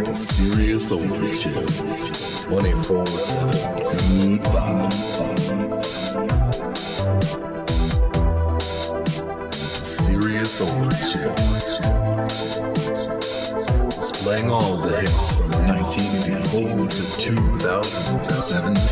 listening to Serious Overchill 24/7 Good Vibe. Serious Overchill, displaying all the hits from 1984 to 2017.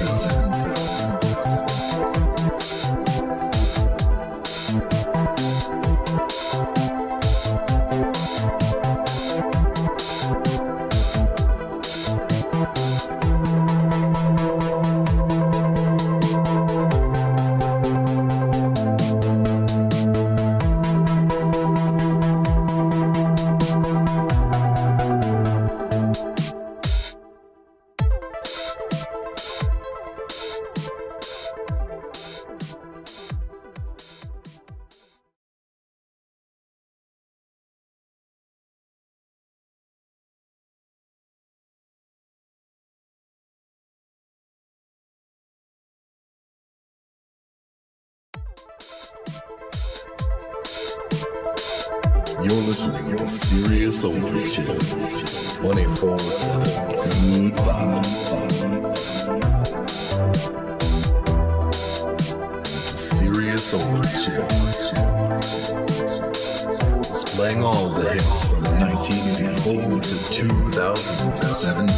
You're listening to Serious Overchill 24/7 Good Vibe. Serious Overchill, displaying all the hits from 1984 to 2017.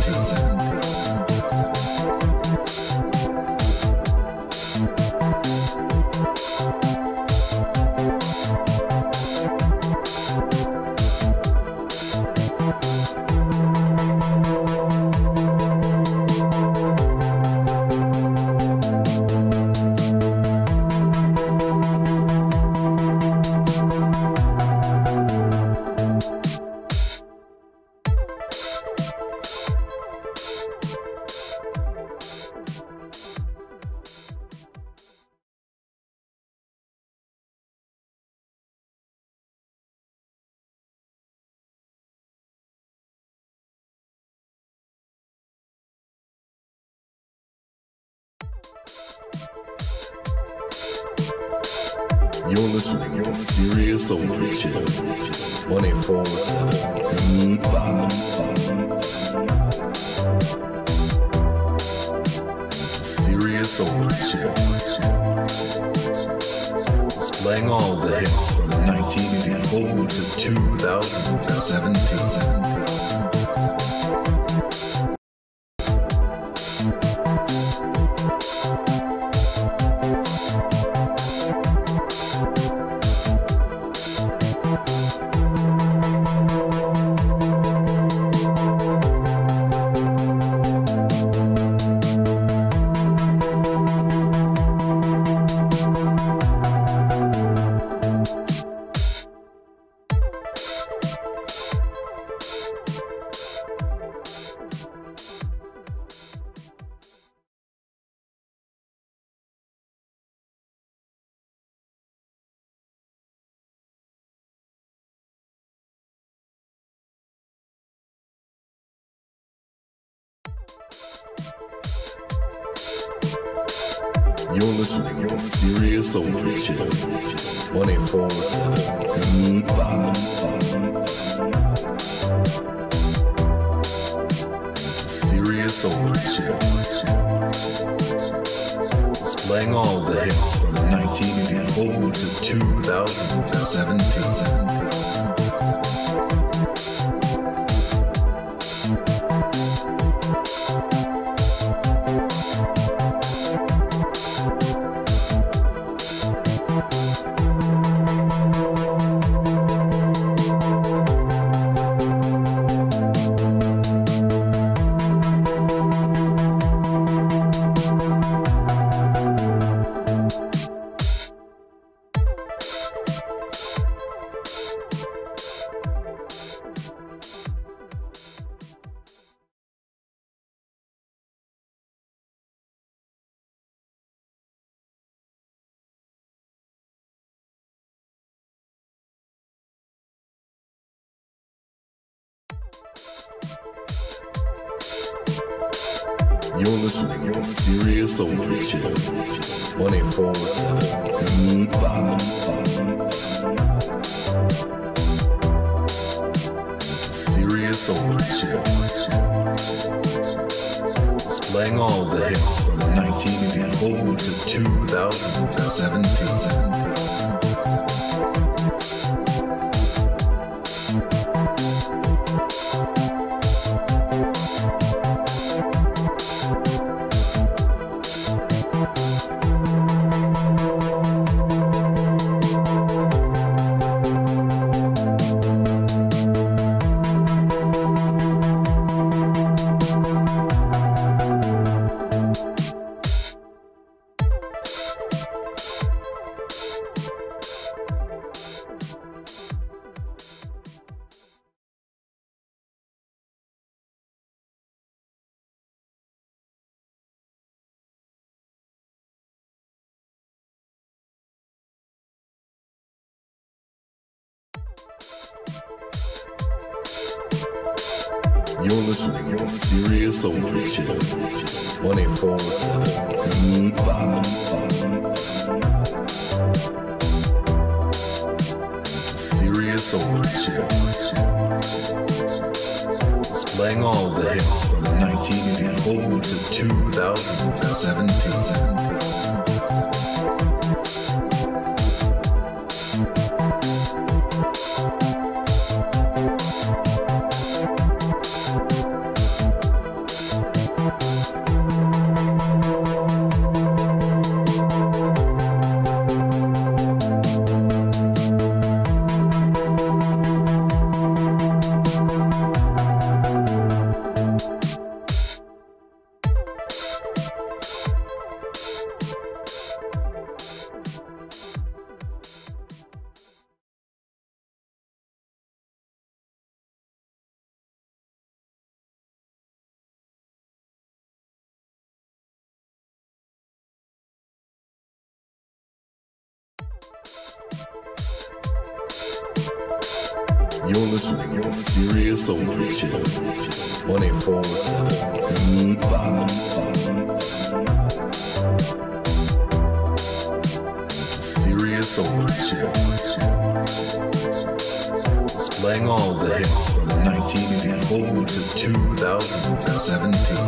You're listening to Serious Overchill 24/7 Good Vibe. Serious Overchill, displaying all the hits from 1984 to 2017. You're listening to Serious Overchill 24/7 Good Vibe. Serious Overchill, displaying all the hits from 1984 to 2017. You're listening to Serious Overchill 24/7 Good Vibe. Serious Serious Overchill. Displaying all the hits from 1984 to 2017. You're listening to Serious Overchill 24/7 Good Vibes. Serious Overchill. Displaying all the hits from 1984 to 2017. You're listening to Serious Overchill 24/7 Good Vibes. Serious Overchill. Displaying all the hits from 1984 to 2017.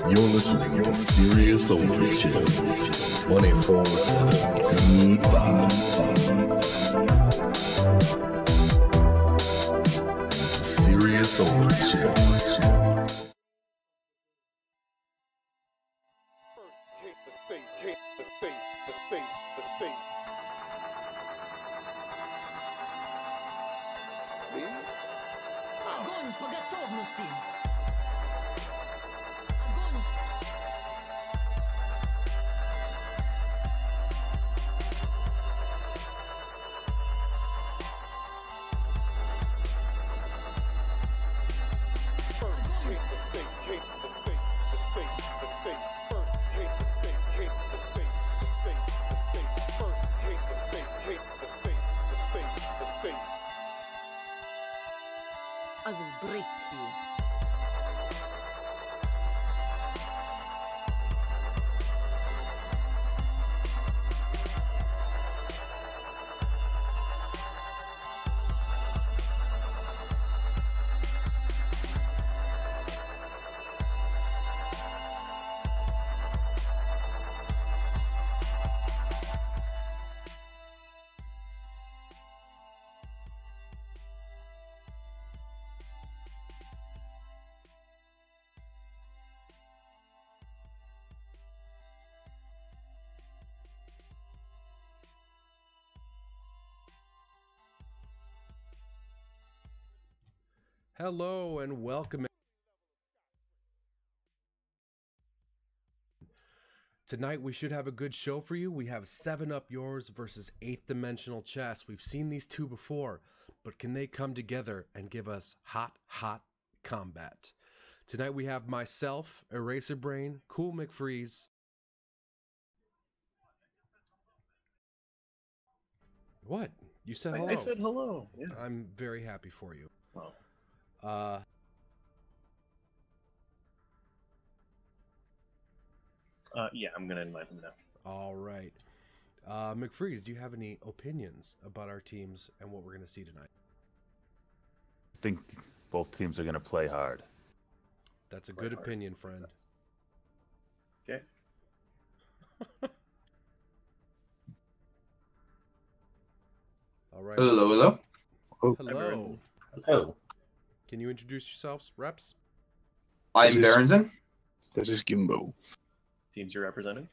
You're listening to Serious Overchill 24/7 Good Vibes. Serious Overchill. Огонь по готовности! I will break you. Hello and welcome. Tonight we should have a good show for you. We have 7 Up Yours versus 8th Dimensional Chess. We've seen these two before, but can they come together and give us hot combat? Tonight we have myself, Eraser Brain, Cool McFreeze. What? You said hello. I said hello. Yeah. I'm very happy for you. Oh. Yeah, I'm gonna invite him now. All right. McFreeze, do you have any opinions about our teams and what we're going to see tonight? I think both teams are going to play hard. That's a good opinion, friend. Okay. All right. Hello. Hello. Hello. Can you introduce yourselves, reps? I'm Berenson. This is Gimbo. Teams you're representing?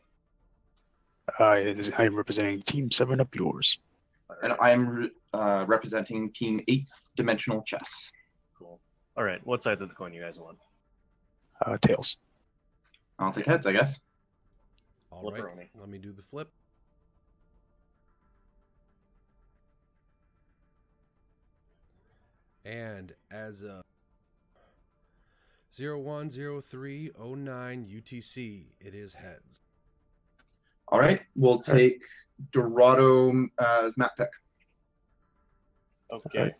I'm representing Team 7 Up Yours. And I'm representing Team 8 Dimensional Chess. Cool. All right. What sides of the coin you guys want? Tails. I'll take heads, I guess. All right. Let me do the flip. And as a 010309 UTC, it is heads. All right. We'll take Dorado as map pick. Okay.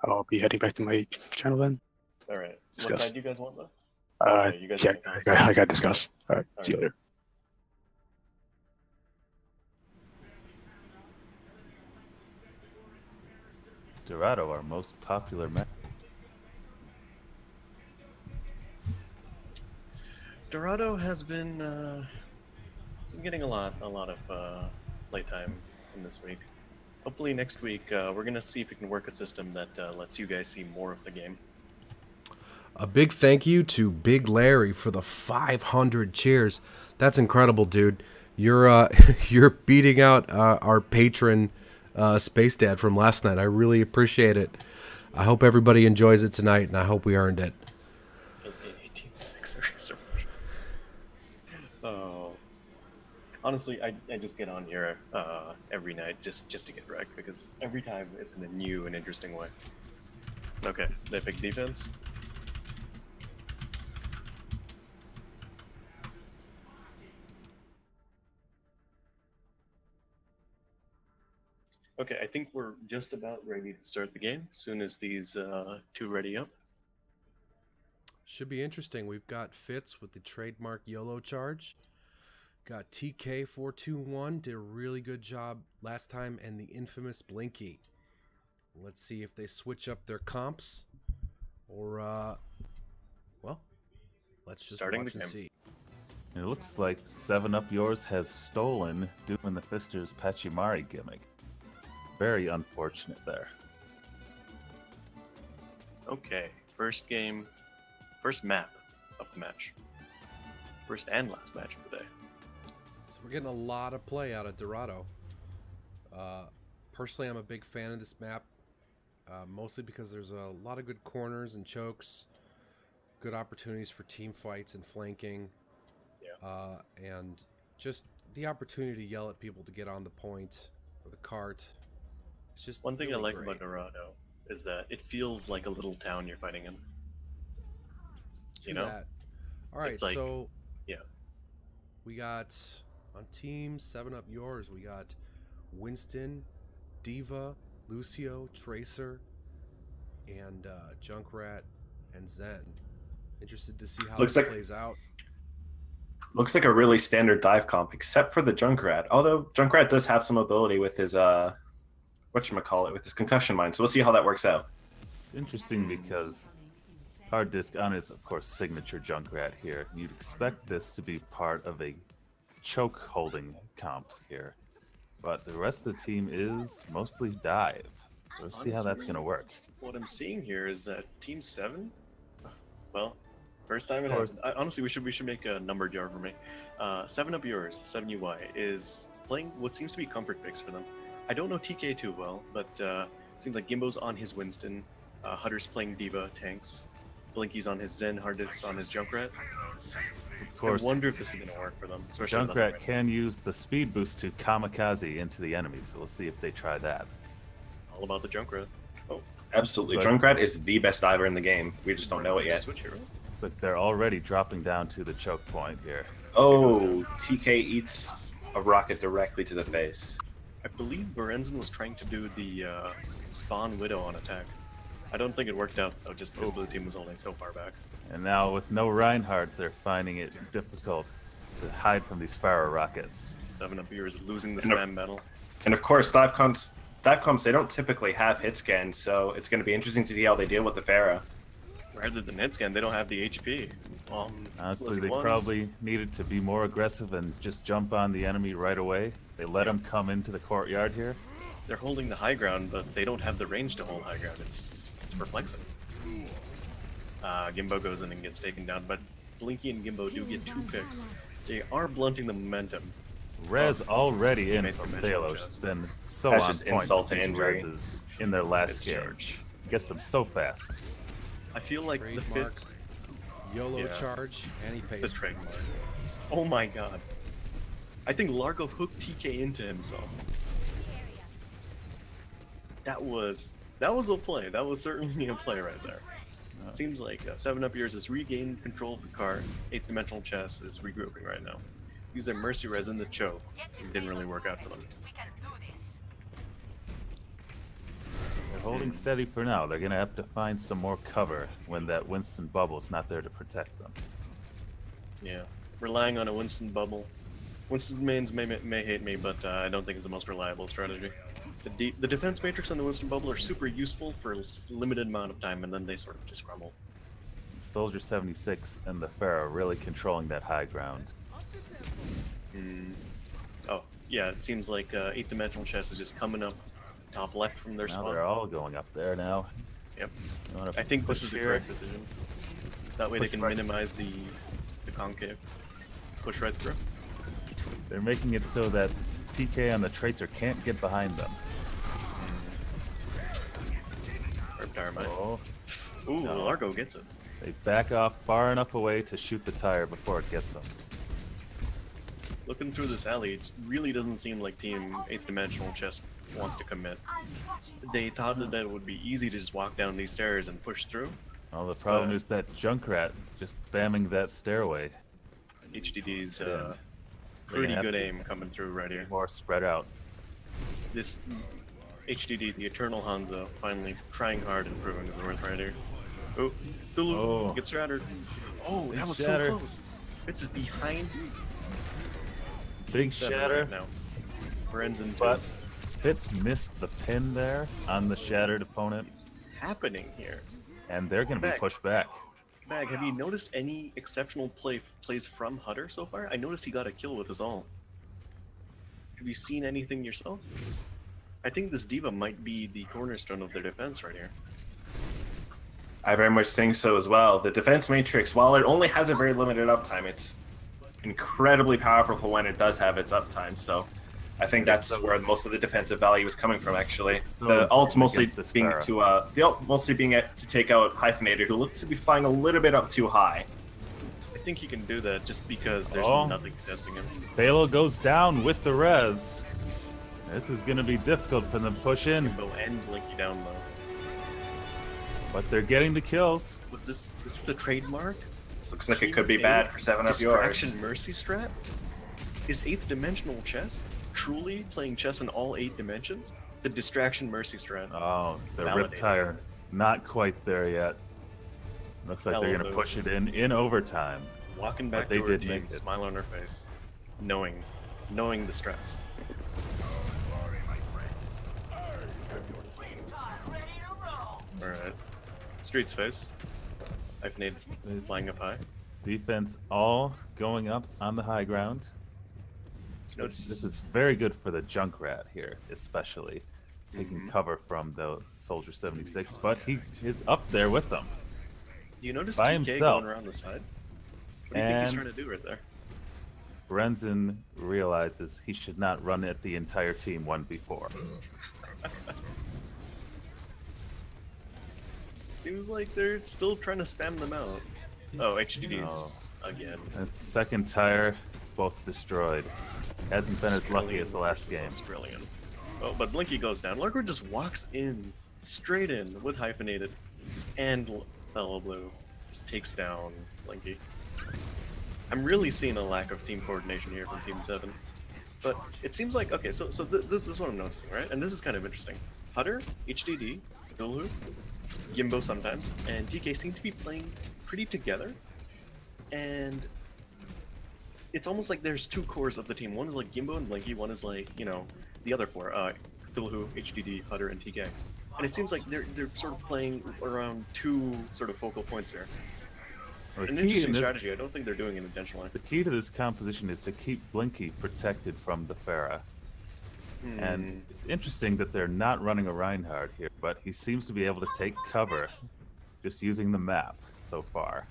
I'll be heading back to my channel then. All right. Discuss. What side do you guys want, though? You guys yeah, want I got to discuss. All right. See you later. Dorado, our most popular match. Dorado has been getting a lot of playtime in this week. Hopefully next week we're gonna see if we can work a system that lets you guys see more of the game. A big thank you to Big Larry for the 500 cheers. That's incredible, dude. You're you're beating out our patron Space Dad from last night. I really appreciate it. I hope everybody enjoys it tonight, and I hope we earned it. Team 6 Oh, honestly, I just get on here every night just to get wrecked because every time it's in a new and interesting way. Okay, they pick defense. Okay, I think we're just about ready to start the game as soon as these two ready up. Should be interesting. We've got Fitz with the trademark YOLO charge. Got TK421, did a really good job last time, and the infamous Blinky. Let's see if they switch up their comps or, well, let's just watch and see. It looks like 7 Up Yours has stolen Doom and the Fister's Pachimari gimmick. Very unfortunate there. Okay, first game, first map of the match. First and last match of the day. So we're getting a lot of play out of Dorado. Personally, I'm a big fan of this map, mostly because there's a lot of good corners and chokes, good opportunities for team fights and flanking, and just the opportunity to yell at people to get on the point or the cart. It's just one thing really I like great about Dorado is that it feels like a little town you're fighting in. You know? All right, it's like, so yeah, we got on team 7 Up Yours, we got Winston, Diva, Lucio, Tracer, and Junkrat and Zen. Interested to see how this plays out. Looks like a really standard dive comp, except for the Junkrat. Although Junkrat does have some ability with his whatchamacallit, with his concussion mine, so we'll see how that works out. Interesting because Hard Disk On is, of course, signature Junkrat here. You'd expect this to be part of a choke holding comp here, but the rest of the team is mostly dive. So let's see how that's going to work. What I'm seeing here is that Team 7, well, first time it happened. Honestly, we should make a number jar for me. 7 Up Yours, 7UI, is playing what seems to be comfort picks for them. I don't know TK too well, but it seems like Gimbo's on his Winston. Hutter's playing Diva tanks. Blinky's on his Zen, Hardis on his Junkrat. Of course, I wonder if this is gonna work for them, especially with Junkrat Underrated. can use the speed boost to kamikaze into the enemy, so we'll see if they try that. All about the Junkrat. Oh, Absolutely. But- Junkrat is the best diver in the game. We just don't know it Lorenzen yet. Switch hero. But they're already dropping down to the choke point here. Oh, TK eats a rocket directly to the face. I believe Lorenzen was trying to do the spawn Widow on attack. I don't think it worked out though, just because blue team was holding so far back. And now with no Reinhardt, they're finding it difficult to hide from these Pharaoh rockets. 7 up here is losing the And of- spam battle. And of course, dive comps, they don't typically have hit scan, so it's going to be interesting to see how they deal with the Pharah. Rather than hit scan, they don't have the HP. Honestly, Losing they one. probably needed to be more aggressive and just jump on the enemy right away. They let him come into the courtyard here. They're holding the high ground, but they don't have the range to hold high ground. It's perplexing. Gimbo goes in and gets taken down, but Blinky and Gimbo do get 2 picks. They are blunting the momentum. Rez already in Made from for mental Thalos. chest. Been so That's on just point insult to with these injury. Rezes in their last It's game. charge. Gets them so fast. I feel like the Trademark. fits YOLO Yeah. charge, and he the pays. trademark. Oh my god. I think Largo hooked TK into himself. That was a play. That was certainly a play right there. Seems like 7 Up Years has regained control of the card. 8th Dimensional Chess is regrouping right now. Use their Mercy Res in the choke. It didn't really work out for them. They're holding steady for now. They're gonna have to find some more cover when that Winston bubble's not there to protect them. Yeah. Relying on a Winston bubble. Winston mains may hate me, but I don't think it's the most reliable strategy. The defense matrix and the Winston bubble are super useful for a limited amount of time, and then they sort of just crumble. Soldier 76 and the Pharaoh really controlling that high ground. Oh, yeah, it seems like 8th Dimensional Chess is just coming up top left from their Now spawn. they're all going up there now. Yep. You wanna I think this push is the here? correct decision. That way they Push can right. minimize the concave. Push right through. They're making it so that TK on the Tracer can't get behind them. Reptire mine. Oh, Ooh, no. Largo gets it. they back off far enough away to shoot the tire before it gets them. Looking through this alley, it really doesn't seem like Team 8th Dimensional Chess wants to commit. They thought that it would be easy to just walk down these stairs and push through. Well, the problem is that Junkrat just spamming that stairway. HDD's Yeah. pretty have good to- aim coming through right here. More spread out. This HDD, the Eternal Hanzo, finally trying hard and proving his worth right here. Oh, Thulu Oh. gets shattered. Oh, that was shatter. so close. Fitz is behind. Big Team 7 shatter. right now. Lorenzen But Fitz missed the pin there on the shattered opponent, What's happening here? and they're going to be Back. pushed back. Mag, have you noticed any exceptional plays from Hutter so far? I noticed he got a kill with his ult. Have you seen anything yourself? I think this Diva might be the cornerstone of their defense right here. I very much think so as well. The defense matrix, while it only has a very limited uptime, it's incredibly powerful for when it does have its uptime. So I think that's so- where most of the defensive value is coming from. Actually, So the ult's mostly against this being Pharah. the ult mostly being to take out Hyphenator, who looks to be flying a little bit up too high. I think he can do that just because there's Oh. nothing testing him. Thalo goes down with the res. This is going to be difficult for them to push in, Bo and Blinky down low. but they're getting the kills. Was this is the trademark? This looks like it could be bad for 7 of yours. Distraction Mercy strat? Is 8th Dimensional Chess truly playing chess in all 8 dimensions? The Distraction Mercy strat. Oh, the Validated. Riptire, not quite there yet. Looks like they're going to Hello. push it in overtime. Walking But back they to her did team, make it. smile on her face, knowing the strats. Alright. Streets face. Hyphenate flying up high. Defense all going up on the high ground. Notice- This is very good for the Junkrat here, especially taking Mm-hmm. cover from the Soldier 76, but he is up there with them. Do you notice By TK himself. going around the side? What do you think he's And- trying to do right there? Brenzen realizes he should not run at the entire team 1v4. Seems like they're still trying to spam them out. Oh, HDDs again. That's second tire, both destroyed. Hasn't been as lucky as the last versus game. Australian. Oh, but Blinky goes down. Largo just walks in, straight in with hyphenated, and Fellow Blue just takes down Blinky. I'm really seeing a lack of team coordination here from Team 7. But it seems like, okay, so this is what I'm noticing, right? And this is kind of interesting. Hutter, HDD, Dulu, Gimbo sometimes, and TK seem to be playing pretty together. And it's almost like there's two cores of the team. One is like Gimbo and Blinky, one is like, you know, the other four, Cthulhu, HDD, Hutter, and TK. And it seems like they're sort of playing around two sort of focal points here. Well, An interesting strategy. I don't think they're doing it intentionally. The key to this composition is to keep Blinky protected from the Pharah. And it's interesting that they're not running a Reinhardt here, but he seems to be able to take cover just using the map so far.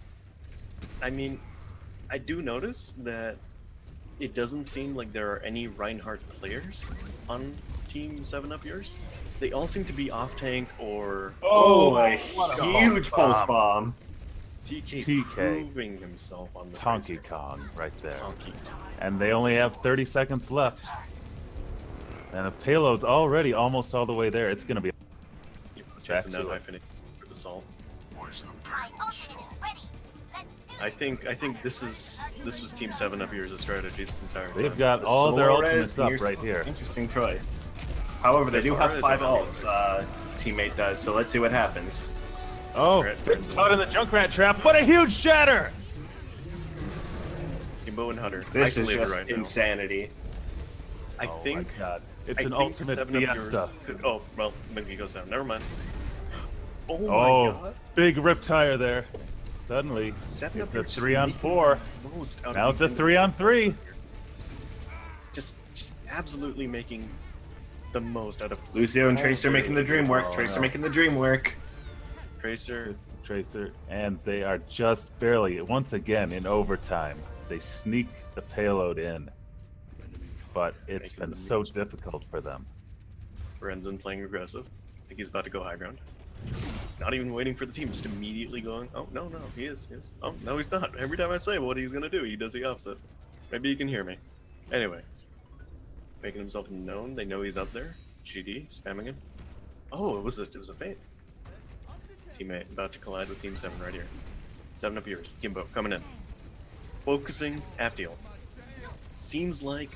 I mean, I do notice that it doesn't seem like there are any Reinhardt players on Team 7 Up yours. They all seem to be off tank or a huge pulse bomb. TK proving himself on the Donkey Tracer. Kong right there. Donkey Kong. And they only have 30 seconds left. And the payload's already almost all the way there. It's going to be Chasing back down to it. hyphenate for the Salt. I think this was Team 7 Up yours' strategy this entire time. They've got all their Suarez, ultimates up here's right here. Interesting choice. However, they do have Suarez 5 on ults, teammate does, so let's see what happens. Oh, it's caught in the Junkrat trap. What a huge shatter! Gimbo and Hutter. This is isolated just right now. insanity. I Oh think my God. It's I an think ultimate 7 Up yours fiesta. could, oh, well, Minky goes down. Never mind. Oh my Oh, god. big rip tire there. Suddenly, 7 Up it's a yours just 3-on-4. making the most out Now of it's a these 3-on-3. Just absolutely making the most out of Lucio and Tracer Oh, making the dream work. oh, Tracer no. making the dream work. Tracer. Tracer, and they are just barely, once again, in overtime. They sneak the payload in, but it's Making been the so moves. difficult for them. Renzen playing aggressive. I think he's about to go high ground. Not even waiting for the team, just immediately going, oh, no, he is. Oh, no, he's not. Every time I say what he's gonna do, he does the opposite. Maybe you can hear me. Anyway. Making himself known, they know he's up there. GD, spamming him. Oh, it was a feint. Teammate about to collide with Team 7 right here. 7 Up yours. Gimbo, coming in. Focusing Aftiel. Seems like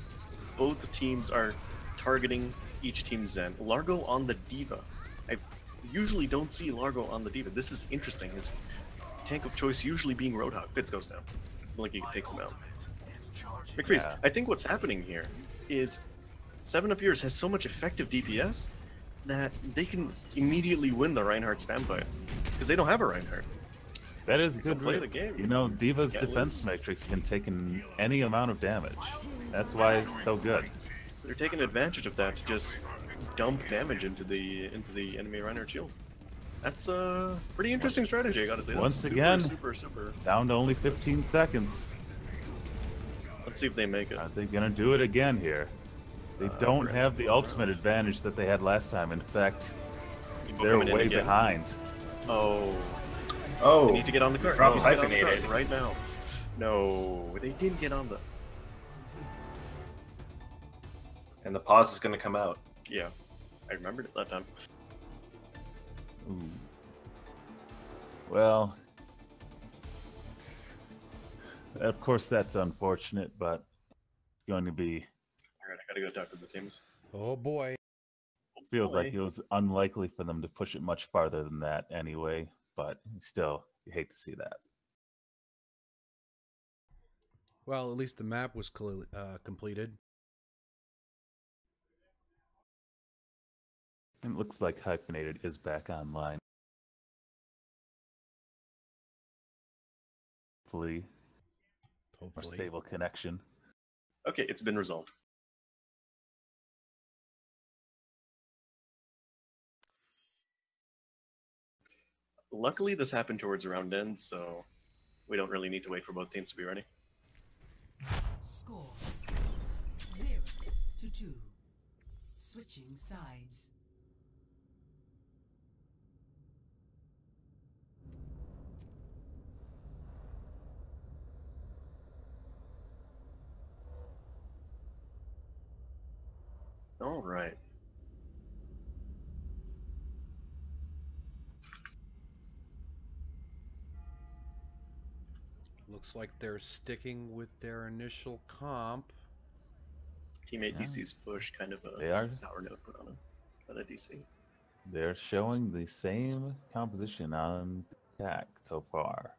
both the teams are targeting each team's Zen. Largo on the Diva. I usually don't see Largo on the Diva. This is interesting. His tank of choice usually being Roadhog. Fitz goes down. Blinky takes him out. McFreeze, Yeah. I think what's happening here is 7 Up yours has so much effective DPS that they can immediately win the Reinhardt spam fight. Because they don't have a Reinhardt. That is a good play read. the game. You know, Diva's Can't defense matrix can take any amount of damage. That's why it's so good. They're taking advantage of that to just dump damage into the enemy Reinhardt shield. That's a pretty interesting strategy, I gotta say. That's Once super, again. super. Down to only 15 seconds. Let's see if they make it. Are they gonna do it again here? They don't have the ultimate advantage that they had last time. In fact, they're Coming in way again. behind. Oh, Oh, they need to get on the cart. dropped They need to get on the hyphenated. cart right now. No, they didn't get on the. And the pause is going to come out. Yeah, I remembered it that time. Ooh. Well, of course that's unfortunate, but it's going to be. Alright, I gotta go talk to the teams. Oh boy. Feels like Boy. it was unlikely for them to push it much farther than that anyway, but still, you hate to see that. Well, at least the map was completed. It looks like Hyphenated is back online. Hopefully, more Hopefully. stable connection. Okay, it's been resolved. Luckily, this happened towards round end, so we don't really need to wait for both teams to be ready. Score 0-2. Switching sides. All right. Looks like they're sticking with their initial comp. Teammate Yeah. DC's push, kind of They a are. sour note put on him by the DC. They're showing the same composition on attack so far.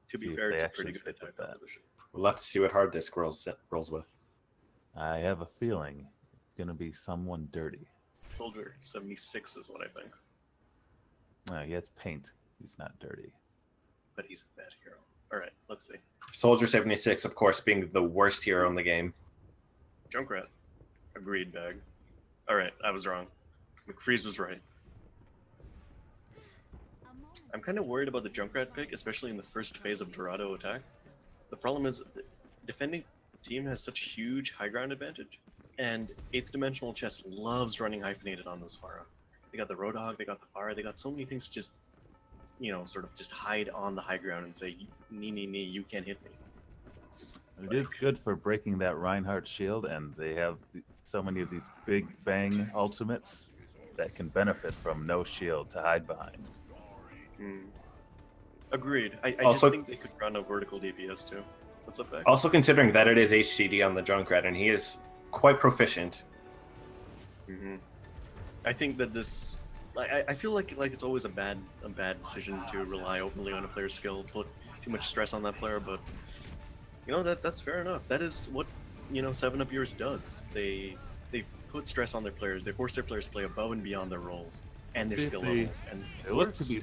To See be if fair, they it's a actually pretty good stick with attack that. composition. We'll have to see what hard disk rolls with. I have a feeling it's going to be someone dirty. Soldier 76 is what I think, He has paint. He's not dirty. but he's a bad hero. All right, let's see. Soldier 76, of course, being the worst hero in the game. Junkrat. Agreed, Bag. All right, I was wrong. McFreeze was right. I'm kind of worried about the Junkrat pick, especially in the first phase of Dorado attack. The problem is, the defending team has such huge high ground advantage, and 8th Dimensional Chess loves running hyphenated on this Pharah. They got the Roadhog, they got the Pharah, they got so many things to just, sort of just hide on the high ground and say, nee, you can't hit me. It is good for breaking that Reinhardt shield, and they have so many of these big bang ultimates that can benefit from no shield to hide behind. Agreed. I Also- just think they could run a vertical DPS too. What's up, Beck? Also considering that it is HCD on the Junkrat, and he is quite proficient. I think that this, I feel like it's always a bad decision to rely openly on a player's skill, put too much stress on that player. But that's fair enough. That is what 7-Up Years does. They put stress on their players. They force their players to play above and beyond their roles and their See, skill they- levels. And They look to be.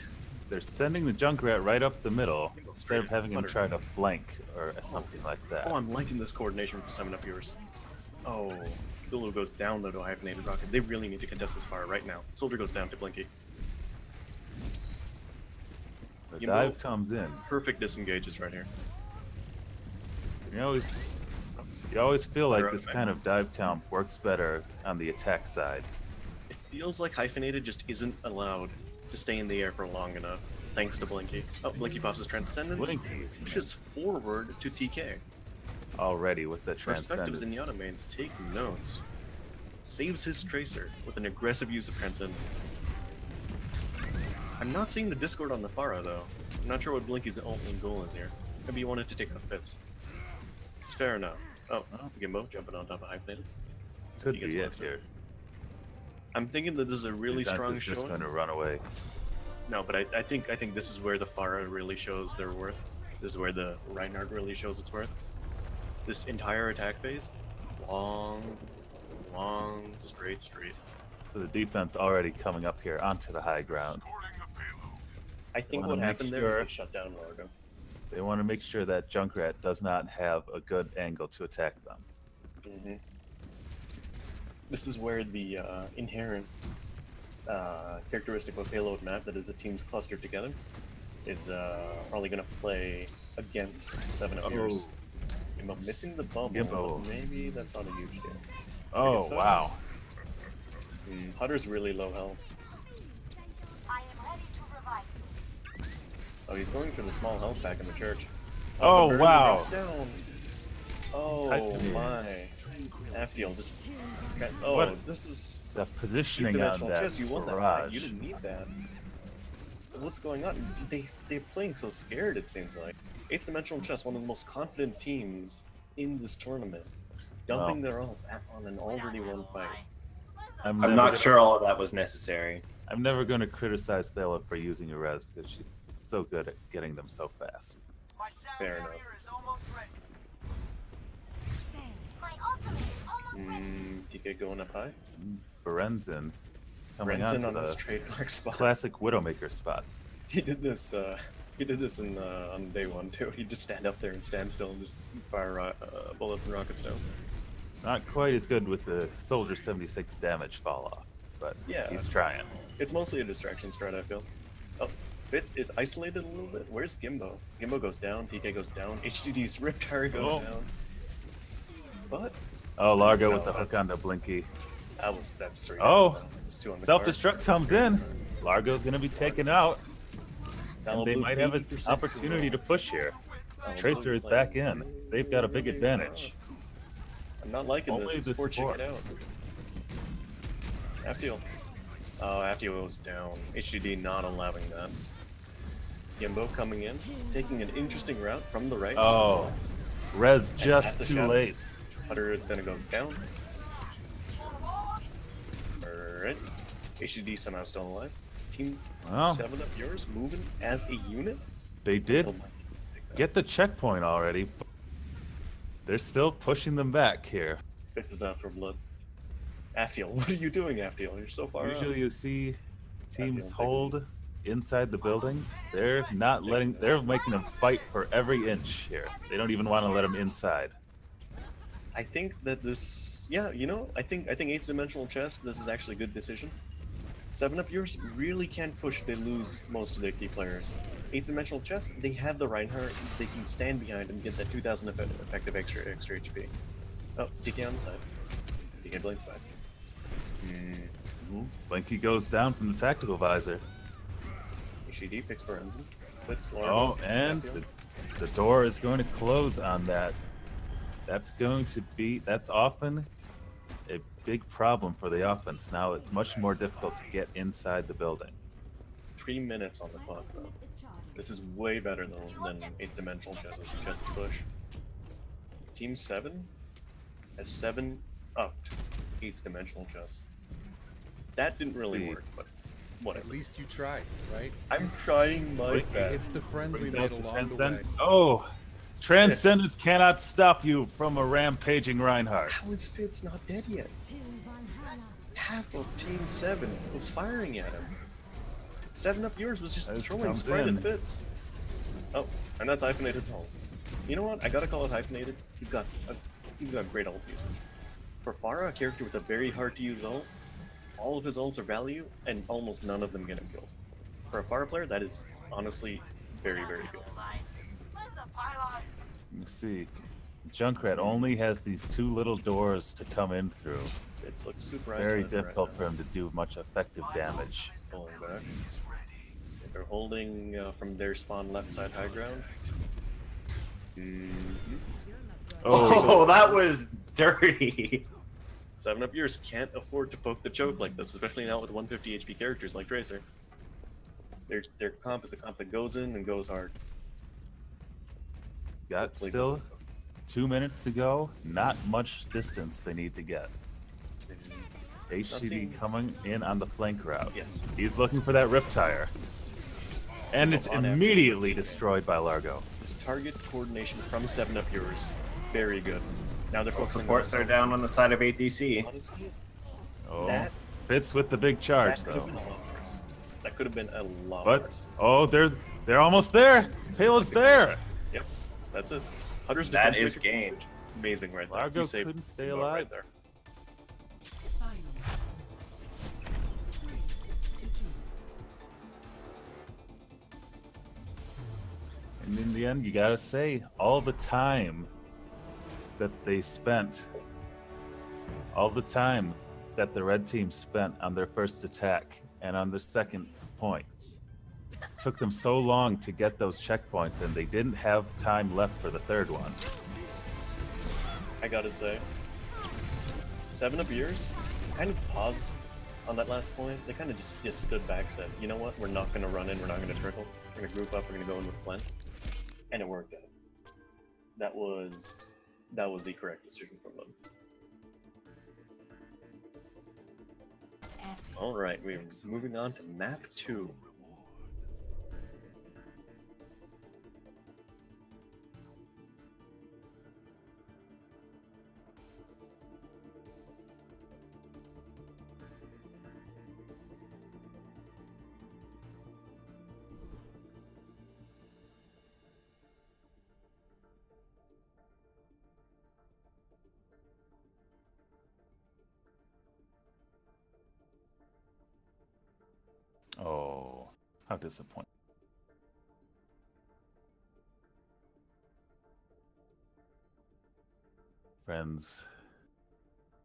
They're sending the Junkrat right up the middle instead of having him try to flank or something like that. Oh, I'm liking this coordination from 7-Up Years. Oh, Lulu goes down though to hyphenated rocket. They really need to contest this fire right now. Soldier goes down to Blinky. The You dive know- comes in. Perfect disengages right here. You always feel like Right, this man. kind of dive comp works better on the attack side. It feels like hyphenated just isn't allowed to stay in the air for long enough, thanks to Blinky. Oh, Blinky pops his Transcendence, Blinky pushes forward to TK. already with the Perspectives transcendence. Zenyatta mains take notes. Saves his Tracer with an aggressive use of Transcendence. I'm not seeing the Discord on the Pharah though. I'm not sure what Blinky's ultimate goal is here. Maybe he wanted to take out Fitz. It's fair enough. Oh, Gimbo jumping on top of hyphenated. Could he be gets it lost here. I'm thinking that this is a really Defense strong is just showing. going to run away. No, but I think this is where the Pharah really shows their worth. This is where the Reinhardt really shows its worth. This entire attack phase, long, straight street. So the defense already coming up here onto the high ground. I think Wanna what make happened there is sure- they shut down Largo. They want to make sure that Junkrat does not have a good angle to attack them. This is where the inherent characteristic of a payload map, that is the teams clustered together, is probably going to play against 7-Up Years. Gimbo missing the bubble, Gimbo. but maybe that's not a huge deal. Oh, so. wow. Hutter's really low health. I am ready to revive. Oh, he's going for the small health pack in the church. Oh, the Burner wow. drops down. Oh Hyphenated. my. Afiel just... Oh, What- this is... The positioning on Dimensional that chess, you want that barrage. pack. You didn't need that. But what's going on? They're playing so scared, it seems like. 8th Dimensional Chess, one of the most confident teams in this tournament. Dumping their ults on an already won fight. I'm never not gonna- sure all of that was necessary. I'm never going to criticize Thela for using a res because she's so good at getting them so fast. Fair enough. My ultimate is almost ready. TK going up high. Berenzin coming Renson onto on this the trademark spot. classic Widowmaker spot. He did this. He did this in on day one too. He'd just stand up there and stand still and just fire bullets and rockets down. Not quite as good with the Soldier 76 damage fall off, but Yeah. he's trying. It's mostly a distraction strat, I feel. Oh, Fitz is isolated a little bit. Where's Gimbo? Gimbo goes down. TK goes down. HDD's Riptire goes Oh. down. But Oh, Largo No, with the hook that's- onto Blinky. that's 3. Oh, There's 2 on the Self-destruct comes in. Largo's going to be taken out, and they Talon might Blue, have an 80% opportunity to push here. Talon Tracer Blue is playing. back in. They've got a big advantage. I'm not liking Only this. the Support chicken supports. out. Aftiel. Oh, Aftiel was down. HDD not allowing that. Yimbo coming in, taking an interesting route from the right. Oh, Res And just at the too shadow. late. Putter is gonna go down. Alright. HDD somehow still alive. Team Well, 7 up yours moving as a unit. they did Oh my- get the checkpoint already, but they're still pushing them back here. Fitz is out for blood. Aftiel, what are you doing, Aftiel? You're so far Usually up. you see teams Aftiel, hold inside the building. They're not letting, they're making them fight for every inch here. They don't even want to let them inside. I think that this, yeah, you know, I think 8th dimensional chess. This is actually a good decision. 7 up yours really can't push if they lose most of their key players. 8th dimensional chess, they have the Reinhardt. They can stand behind and get that 2,000 effective extra HP. Oh, TK on the side. TK blinks back. Blinky goes down from the tactical visor. HED picks Forenzen. Oh, and the door is going to close on that. That's going to be, that's often a big problem for the offense. Now it's much more difficult to get inside the building. 3 minutes on the clock, though. This is way better than 8th dimensional chess's push. Team 7 has 7 upped 8th dimensional chess. That didn't really work, but whatever. At least you tried, right? I'm trying my best. It's the friends we made along the way. Oh, Transcendence cannot stop you from a rampaging Reinhardt. How is Fitz not dead yet? Half of Team 7 was firing at him. 7 up yours was just throwing spread at Fitz. Oh, and that's Hyphenated's ult. You know what? I gotta call it Hyphenated. He's got great ult usage. For Pharah, a character with a very hard to use ult, all of his ults are value, and almost none of them get him killed. For a Pharah player, that is honestly very, very good. You see, Junkrat only has these 2 little doors to come in through. It looks super Very isolated difficult right for him to do much effective damage. He's pulling back. They're holding from their spawn left side high ground. Oh, that was dirty. 7 up yours can't afford to poke the choke like this, especially now with 150 HP characters like Tracer. Their comp is a comp that goes in and goes hard. Got Hopefully still 2 minutes to go. Not much distance they need to get. HCD coming in on the flank route. Yes. He's looking for that Riptire. And it's On immediately after destroyed by Largo. This target coordination from 7 up yours, very good. Now they're focusing Supports on are down on the side of 8DC. Honestly, Oh, that fits with the big charge could have though. been a lot worse. That could have been a lot But worse. oh, they're almost there. Payload's there. Yep, that's it. Hunter's That defense is make it game. amazing right there. Largo He saved couldn't stay Yimbo alive. right there. And in the end, you gotta say, all the time that they spent, all the time that the red team spent on their first attack and on their second point, took them so long to get those checkpoints, and they didn't have time left for the third one. I gotta say, 7 up yours kind of paused on that last point. They kind of just stood back, said, you know what, we're not gonna run in, we're not gonna trickle, we're gonna group up, we're gonna go in with Flint. And it worked out. That was the correct decision from them. Alright, we're moving on to map 2. Oh, how disappointing. Friends,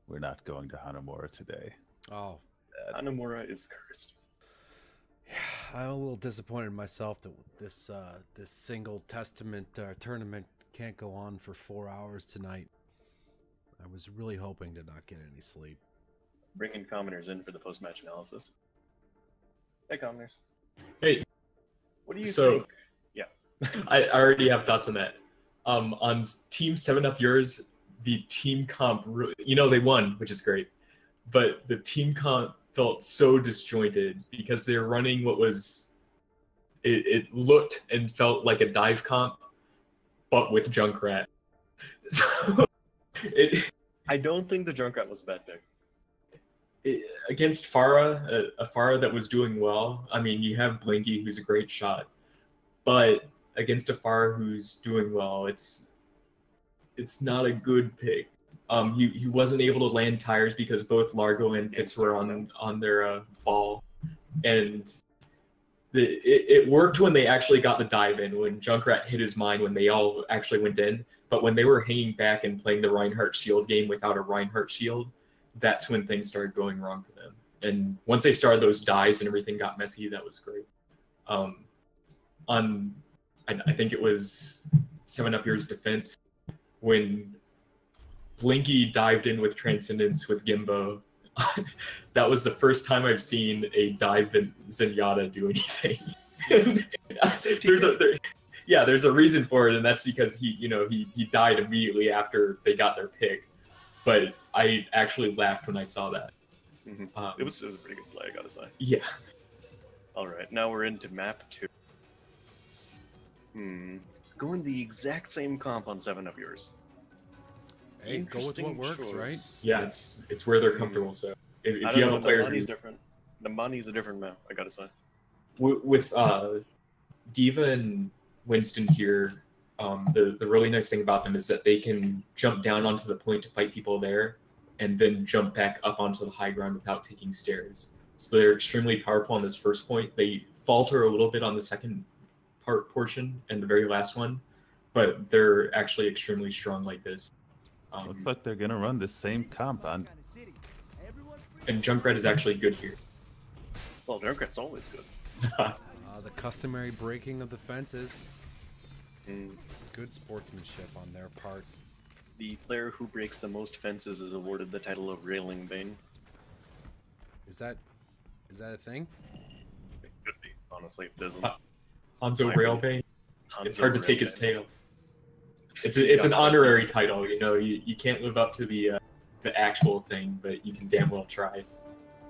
we're not going to Hanamura today. Oh, Hanamura is cursed. yeah, I'm a little disappointed in myself that this single testament tournament can't go on for 4 hours tonight. I was really hoping to not get any sleep. bringing commoners in for the post-match analysis. Hey, commoners. Hey, What do you So- think? Yeah. I already have thoughts on that. On Team 7 Up Yours, the team comp, they won, which is great. But the team comp felt so disjointed because they're running what was, it looked and felt like a dive comp, but with Junkrat. So, I don't think the Junkrat was a bad pick. against Pharah, a Pharah that was doing well, I mean, you have Blinky, who's a great shot. But against a Pharah who's doing well, it's not a good pick. He wasn't able to land tires because both Largo and Fitz were on their ball, and it worked when they actually got the dive in, when Junkrat hit his mine, when they all actually went in. But when they were hanging back and playing the Reinhardt shield game without a Reinhardt shield, that's when things started going wrong for them. And once they started those dives and everything got messy, that was great. I think it was 7 Up Yours defense when Blinky dived in with Transcendence with Gimbo. That was the first time I've seen a dive Zenyatta do anything. There's a reason for it, and that's because he died immediately after they got their pick. But I actually laughed when I saw that. Mm-hmm. It was a pretty good play, I gotta say. Yeah. All right, now we're into map 2. Going the exact same comp on 7 Up Yours. Hey, go with what works, right? Yeah, it's where they're comfortable. So if I you don't have a know, player Nambani's different. Nambani's a different map, I gotta say. with Diva and Winston here, the really nice thing about them is that they can jump down onto the point to fight people there, and then jump back up onto the high ground without taking stairs. So they're extremely powerful on this first point. They falter a little bit on the second portion and the very last one, but they're actually extremely strong like this. Looks like they're gonna run the same comp on. And Junkrat is actually good here. Well, Junkrat's always good. The customary breaking of the fences. Good sportsmanship on their part. The player who breaks the most fences is awarded the title of Railing Bane. Is that a thing? It could be, honestly, if it isn't. Hanzo Railbane. It's hard to take his Railbane. tail. It's an honorary title, you can't live up to the actual thing, but you can damn well try.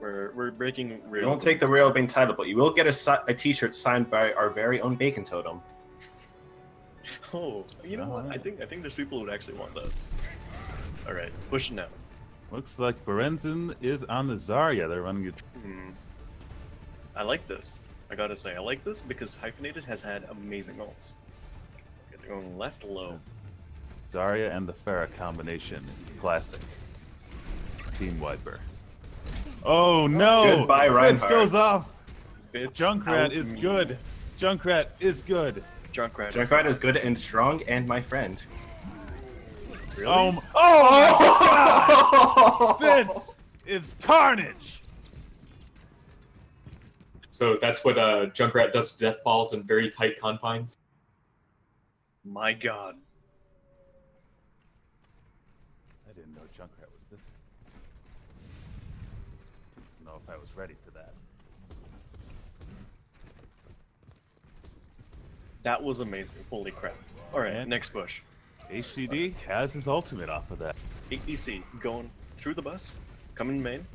We're breaking rails. You won't take the Railbane title, but you will get a t-shirt signed by our very own Bacon Totem. Oh, you know what? I think there's people who would actually want that. All right, pushing now. Looks like Berenzin is on the Zarya. They're running it. I like this. I gotta say, I like this because Hyphenated has had amazing ults. Okay, they're going left low. Zarya and the Pharah combination. Classic. Team wiper. Oh no! Goodbye, Fitz Reinhardt. goes off! Fitz Junkrat out is me. good. Junkrat is good. Junkrat is good and strong and my friend. Really? Oh my god! This is carnage! So that's what Junkrat does to death balls in very tight confines. My god. I didn't know Junkrat was this good. I don't know if I was ready for that. That was amazing. Holy crap. Alright, And- next push. HDD has his ultimate off of that. 8DC going through the bus, coming main.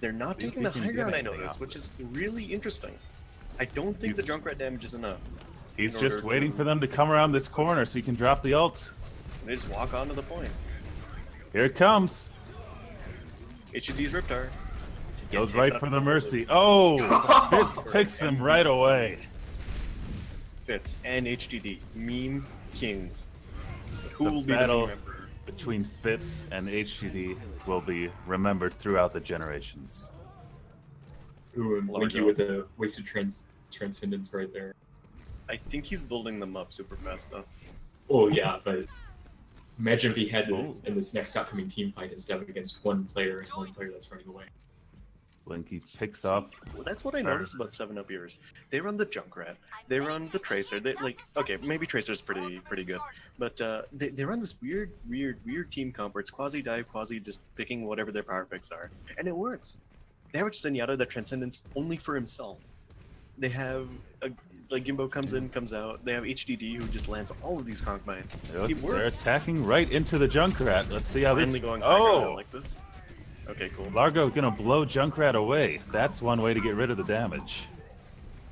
They're not See if taking he the can high get ground, I anything noticed, off which of is this. really interesting. I don't think the He's- Junkrat damage is enough. He's in just order waiting to- for them to come around this corner so he can drop the ult. They just walk onto the point. Here it comes. HUD's Riptar. Goes right for the mercy. Oh! Fitz picks him right away. Fitz and HDD. Meme kings. But who The will be battle the member? between Fitz and HDD will be remembered throughout the generations. Ooh, and Blinky with a wasted transcendence right there. I think he's building them up super fast though. Oh yeah, but imagine if he had Oh. in this next upcoming team fight instead of against one player and one player that's running away. Blinky picks off. Well, that's what I noticed about 7-Up yours. They run the Junkrat. They run the Tracer. They like okay, maybe Tracer's pretty good, but they run this weird team comp where it's quasi dive, quasi just picking whatever their power picks are, and it works. They have Zenyatta that Transcendence only for himself. They have like Gimbo comes in, comes out. They have HDD who just lands all of these conk mine. It They're works. attacking right into the Junkrat. Let's see how Finally this. going high ground Oh, like this. Okay, cool. Largo gonna blow Junkrat away. That's one way to get rid of the damage.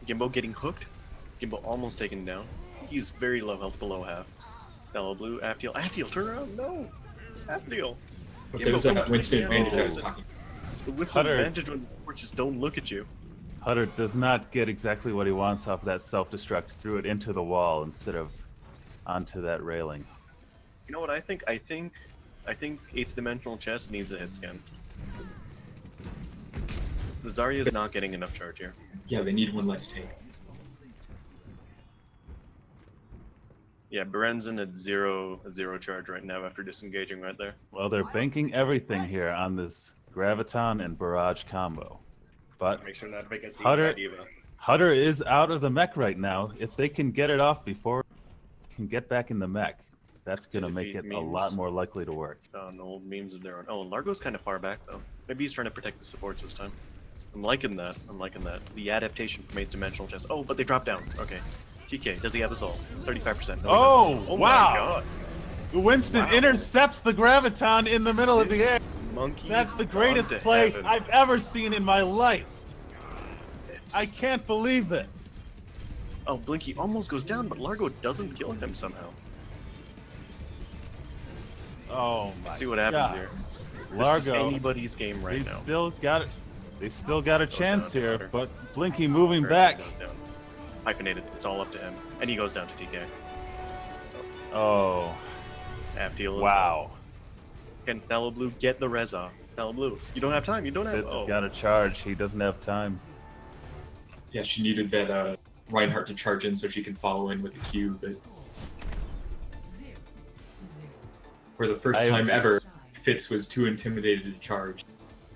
Gimbo getting hooked. Gimbo almost taken down. He's very low health, below half. Fellow blue, Aftiel. Aftiel, turn around! No! Aftiel! But there's that Winston advantage I was talking. The Winston Hutter. advantage when the just don't look at you. Hutter does not get exactly what he wants off of that self-destruct. Threw it into the wall instead of onto that railing. You know what I think? I think 8th dimensional chess needs a hit scan. The Zarya's not getting enough charge here. Yeah, they need one less tank. Yeah, Berenzin at zero charge right now after disengaging right there. Well, they're banking everything here on this Graviton and Barrage combo. But Make sure not to gets Hutter- eaten by Diva. Hutter is out of the mech right now. If they can get it off before he can get back in the mech, that's going to make defeat it a memes. lot more likely to work. On old memes of their own. Oh, Largo's kind of far back though. Maybe he's trying to protect the supports this time. I'm liking that. The adaptation from 8th dimensional chess. Oh, but they drop down. Okay. TK, does he have assault? 35%. No, Oh, he doesn't. Oh wow. my god. Winston Wow. intercepts the Graviton in the middle of the air. Monkey's That's the gone greatest to play heaven. I've ever seen in my life. It's- I can't believe it. Oh, Blinky almost goes down, but Largo doesn't kill him somehow. Oh my Let's see what happens God. here. This is Largo, anybody's game right they've now. still got it. They've still got a Goes chance down to here, Hutter. but Blinky moving Berenzin back. Goes down. Hyphenated. It's all up to him, and he goes down to TK. Oh, Aftiel as wow. well. Can Fellow Blue get the res off? Fellow Blue, you don't have time. You don't have. Fitz has Oh, got a charge. He doesn't have time. Yeah, she needed that Reinhardt to charge in so she can follow in with the Q, but for the first time ever, Fitz was too intimidated to charge.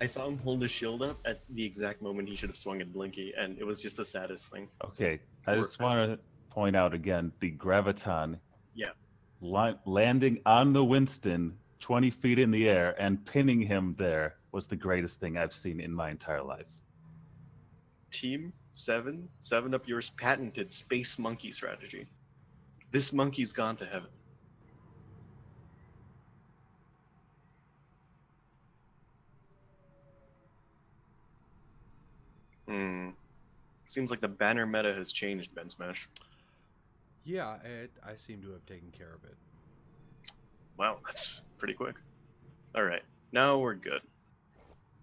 I saw him hold his shield up at the exact moment he should have swung at Blinky, and it was just the saddest thing. Okay, I Poor just want to point out again the Graviton Yeah. landing on the Winston 20 feet in the air and pinning him there was the greatest thing I've seen in my entire life. Team 7-Up yours patented space monkey strategy. This monkey's gone to heaven. Seems like the banner meta has changed, Ben Smash. Yeah, I seem to have taken care of it. Wow, that's pretty quick. Alright, now we're good.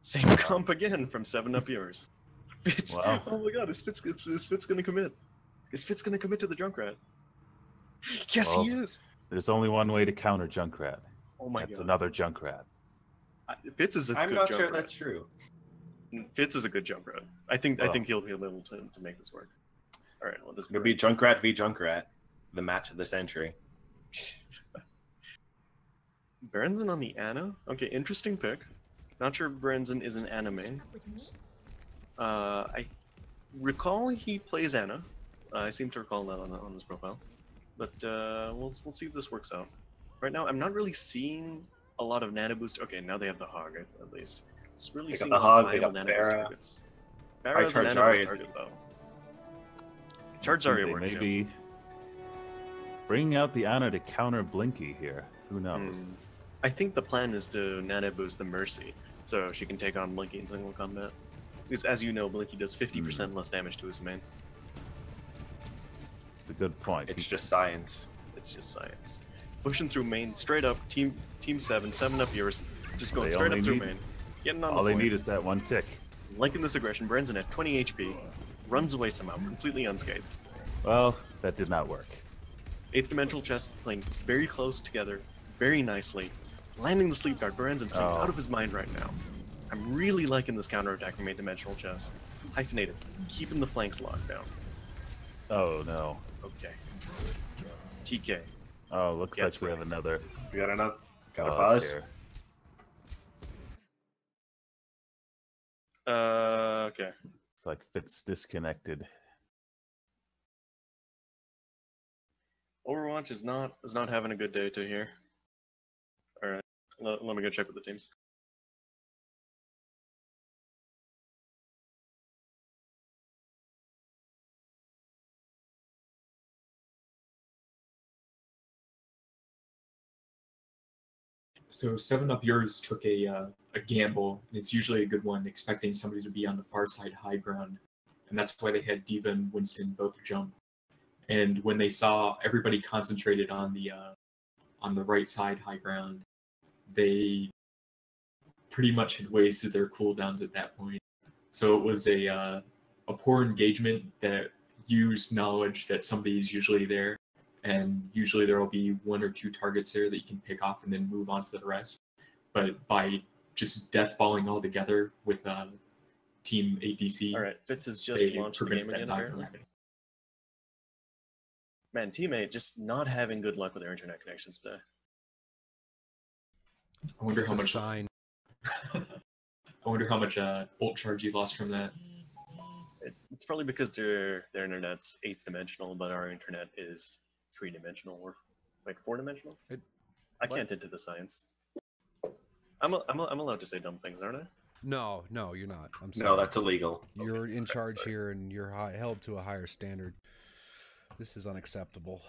Same comp again from 7-Up yours. Fitz, Wow. oh my god, is Fitz gonna commit? Is Fitz gonna commit to the Junkrat? Yes, he Well, is! There's only one way to counter Junkrat. Oh my That's god. another Junkrat. Fitz is a I'm good not Junkrat. sure that's true. Fitz is a good Junkrat. I think he'll be able to make this work. Alright, well this It'll be Junkrat v Junkrat, the match of the century. Berenzin on the Ana? Okay, interesting pick. Not sure if Berenzin is an anime. I recall he plays Ana. I seem to recall that on his profile. But we'll see if this works out. Right now, I'm not really seeing a lot of nano boost. Okay, now they have the Hog at least. It's really They got seeing the a lot of Hog, they viable got nano boost Pharah. targets. Pharah is a charge nano boost Zarya. target though. Charge See, Zarya they works. may Yeah. be bringing out the Ana to counter Blinky here. Who knows? I think the plan is to nano boost the Mercy, so she can take on Blinky in single combat. Because as you know, Blinky does 50% less damage to his main. It's a good point. It's just science. It's just science. Pushing through main, straight up, team 7-Up yours. Just going They straight only up through need- main. Getting on All the they point. need is that one tick. Liking this aggression, Berenzin at 20 HP, runs away somehow, completely unscathed. Well, that did not work. 8th dimensional chess playing very close together, very nicely. Landing the sleep guard, Berenzin playing Oh. out of his mind right now. I'm really liking this counterattack from 8th dimensional chess. Hyphenated, keeping the flanks locked down. Oh no. Okay. TK. Oh, looks Yeah, like it's we have another We got enough. Got a pause pause. here. Okay. It's like Fitz disconnected. Overwatch is not having a good day to here. All right, let me go check with the teams. So 7-Up Yours took a gamble, and it's usually a good one, expecting somebody to be on the far side high ground, and that's why they had Diva and Winston both jump. And when they saw everybody concentrated on the right side high ground, they pretty much had wasted their cooldowns at that point. So it was a poor engagement that used knowledge that somebody is usually there, and usually there will be 1 or 2 targets there that you can pick off and then move on for the rest. But by just deathballing all together with Team ADC, All right, Fitz has just launched the game again. from Apparently. happening. Man, teammate just not having good luck with their internet connections today. I wonder It's how a much. sign. I wonder how much ult charge you lost from that. It's probably because their internet's 8th dimensional, but our internet is 3-dimensional or like 4-dimensional. I what? can't into the science. I'm allowed to say dumb things, aren't I? No, you're not. I'm sorry. No, that's illegal. You're in charge sorry. here, and you're held to a higher standard. This is unacceptable.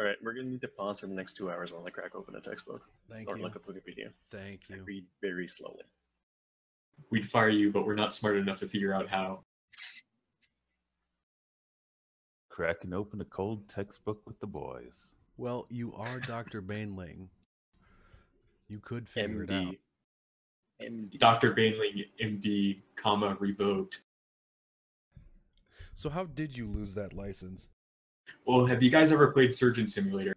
All right, we're gonna need to pause for the next 2 hours while I crack open a textbook Thank or you. look up Wikipedia. Thank I you. read very slowly. We'd fire you, but we're not smart enough to figure out how. Cracking open a cold textbook with the boys. Well, you are Dr. Bainling. You could figure it out. MD. MD. Dr. Bainling, MD, comma, revoked. So how did you lose that license? Well, have you guys ever played Surgeon Simulator?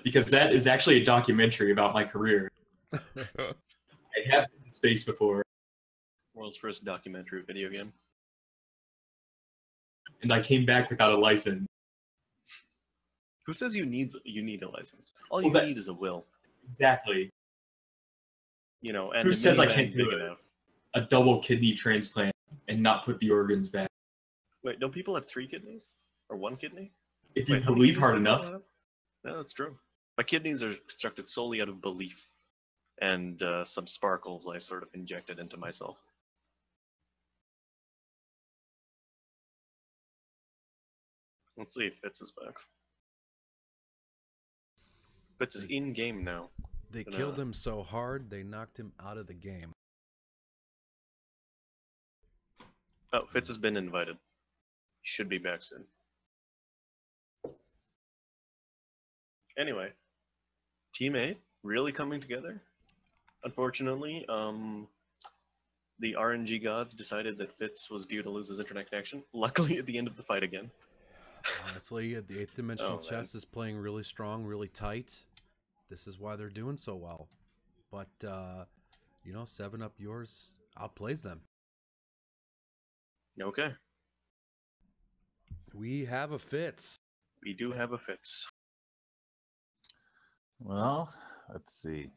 Because that is actually a documentary about my career. I have been in space before, World's first documentary video game. and I came back without a license. Who says you need a license? All Well, you that- need is a will. Exactly. You know, and Who a says I minivan can't do big it? enough. A double kidney transplant and not put the organs back. Wait, don't people have 3 kidneys or 1 kidney? If you Wait, how many believe kidneys hard do people enough, have? No, that's true. My kidneys are constructed solely out of belief and some sparkles I sort of injected into myself. Let's see if Fitz is back. Fitz is in game now. They Gonna- killed him so hard, they knocked him out of the game. Oh, Fitz has been invited. He should be back soon. Anyway, teammate really coming together. Unfortunately, the RNG gods decided that Fitz was due to lose his internet connection. Luckily, at the end of the fight again. Honestly, the 8th dimensional Oh, man. chess is playing really strong, really tight. This is why they're doing so well. But, 7-Up Yours outplays them. Okay, We have a Fitz. we do have a Fitz. Well, let's see.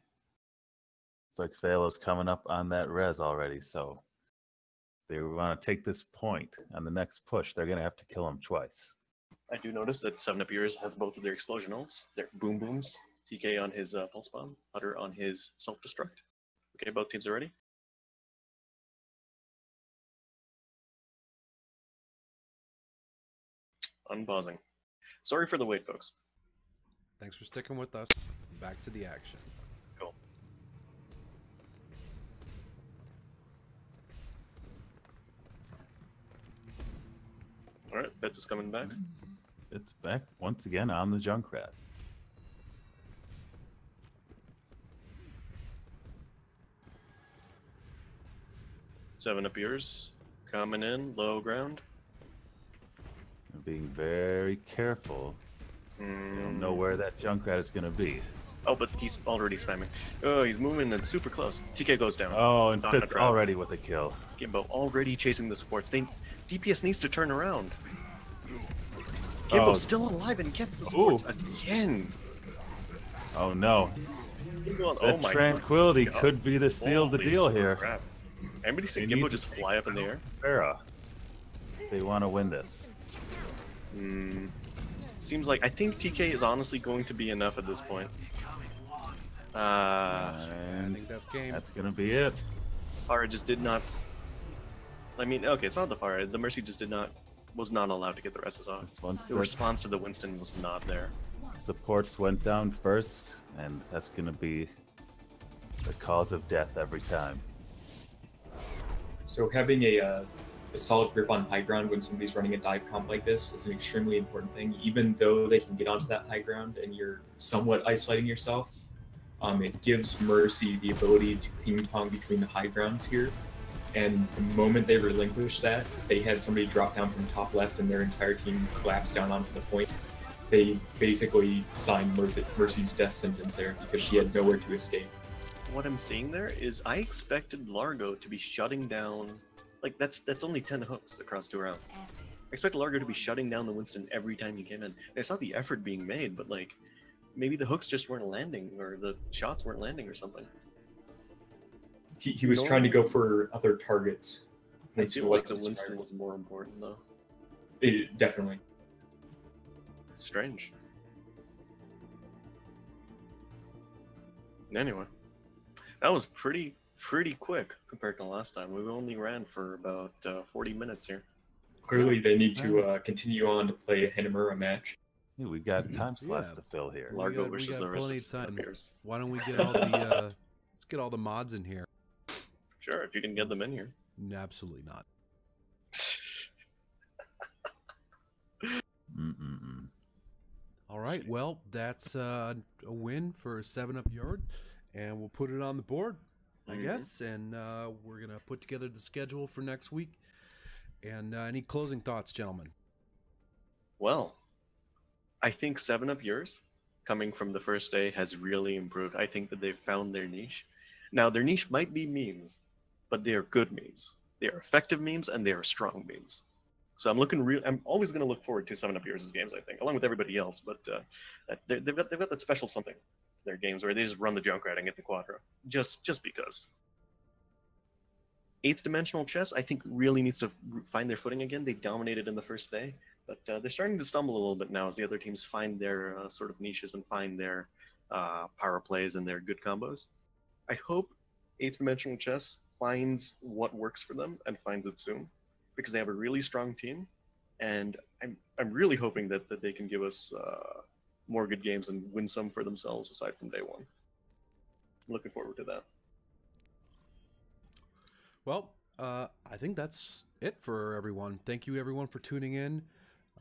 It's like Phallo's coming up on that res already, so they want to take this point on the next push. They're going to have to kill him twice. I do notice that 7-Up Yours has both of their explosion ults, their boom booms, TK on his pulse bomb, Hutter on his self-destruct. Okay, both teams are ready. Unpausing. Sorry for the wait, folks. Thanks for sticking with us. Back to the action. Cool. Alright, Fitz is coming back. It's back once again on the Junkrat. Seven up yours. Coming in, low ground. And being very careful. You don't know where that Junkrat is going to be. Oh, but he's already spamming. Oh, he's moving and super close. TK goes down. Oh, and Not in a Fitz trap. already with a kill. Gimbo already chasing the supports. DPS needs to turn around. Gimbo's Oh. still alive and gets the supports again. Oh no. Gimbo, That tranquility God. could be the seal of the Holy deal here. crap. Anybody see They Gimbo need just to fly up in the air? Farah. They want to win this. Seems like I think TK is honestly going to be enough at this point. I And think that's game. that's gonna be it. Farah just did not. I mean, okay, it's not the Farah. The Mercy just was not allowed to get the Resses off. This one's The response to the Winston was not there. supports went down first, and that's gonna be the cause of death every time. So having a solid grip on high ground when somebody's running a dive comp like this is an extremely important thing. Even though they can get onto that high ground and you're somewhat isolating yourself, it gives Mercy the ability to ping pong between the high grounds here. And the moment they relinquished that, they had somebody drop down from top left and their entire team collapsed down onto the point. They basically signed Mercy's death sentence there because she had nowhere to escape. What I'm seeing there is I expected Largo to be shutting down. Like that's only 10 hooks across 2 rounds. I expected Largo to be shutting down the Winston every time he came in. I saw the effort being made, but like maybe the hooks just weren't landing or the shots weren't landing or something. He was trying to go for other targets. I feel like the Winston was more important though. Definitely. It's strange. Anyway, that was pretty quick compared to last time. We only ran for about 40 minutes here. Clearly, they need to continue on to play a Hanamura match. Hey, we got time slots to fill here. Largo we versus got the rest plenty of of time. Bears. Why don't we get all the let's get all the mods in here? Sure, if you can get them in here. Absolutely not. All right, well, that's a win for 7-Up Yard, and we'll put it on the board, I guess, and we're going to put together the schedule for next week. And any closing thoughts, gentlemen? Well, I think 7-Up Yours, coming from the first day, has really improved. I think that they've found their niche. Now, their niche might be memes, but they are good memes. They are effective memes, and they are strong memes. So I'm always going to look forward to 7-Up Yours' games, I think, along with everybody else. But they've got that special something. Their games where they just run the Junkrat and get the Quadro, just because. 8th Dimensional Chess, I think, really needs to find their footing again. They dominated in the first day, but they're starting to stumble a little bit now as the other teams find their sort of niches and find their power plays and their good combos. I hope 8th Dimensional Chess finds what works for them and finds it soon, because they have a really strong team, and I'm really hoping that they can give us more good games and win some for themselves aside from day one. Looking forward to that. Well, I think that's it for everyone. Thank you, everyone, for tuning in.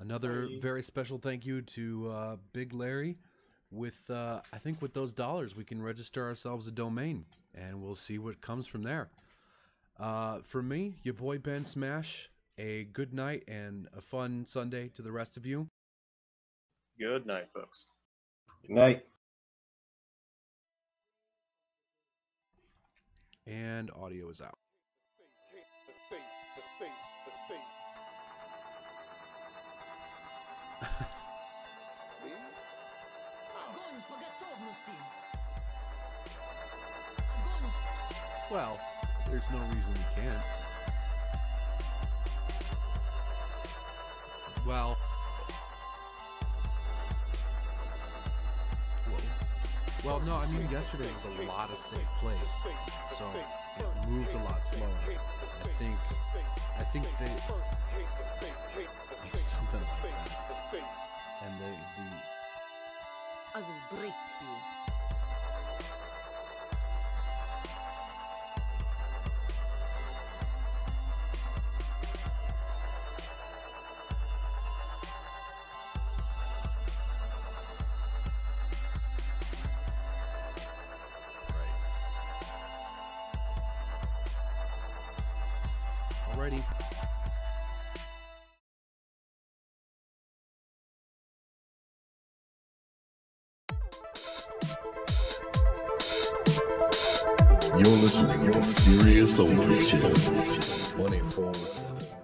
Another very special thank you to Big Larry. With I think with those dollars, we can register ourselves a domain, and we'll see what comes from there. For me, your boy Ben Smash, a good night and a fun Sunday to the rest of you. Good night, folks. Good night. And audio is out. Well, there's no reason we can't. Well, well, no, I mean, yesterday was a lot of safe plays, so it moved a lot slower. I think they something like that. And I will break you. Alrighty. You're listening to Serious Overkill 24/7.